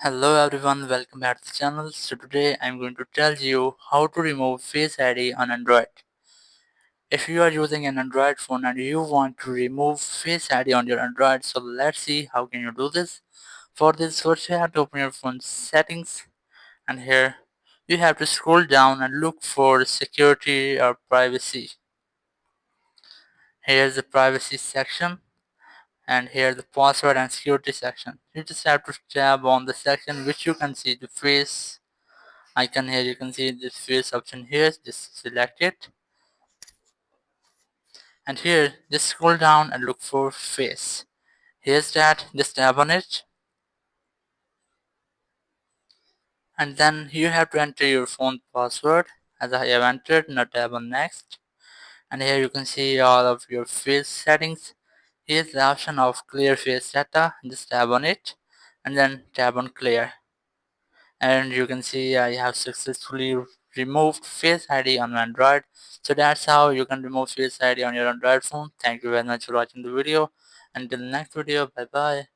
Hello everyone, welcome back to the channel. So today I'm going to tell you how to remove Face ID on Android. If you are using an Android phone and you want to remove Face ID on your Android, so let's see how can you do this. For this, first you have to open your phone settings, and here you have to scroll down and look for security or privacy. Here's the privacy section, and here's the password and security section. You just have to tab on the section which you can see the face icon. Here you can see this face option here, just select it, and here just scroll down and look for face. Here's that, just tap on it, and then you have to enter your phone password as I have entered. Now tap on next, and here you can see all of your face settings. Here's the option of clear face data, just tap on it and then tap on clear, and you can see I have successfully removed Face ID on my Android. So that's how you can remove Face ID on your Android phone. Thank you very much for watching the video. Until next video, bye bye.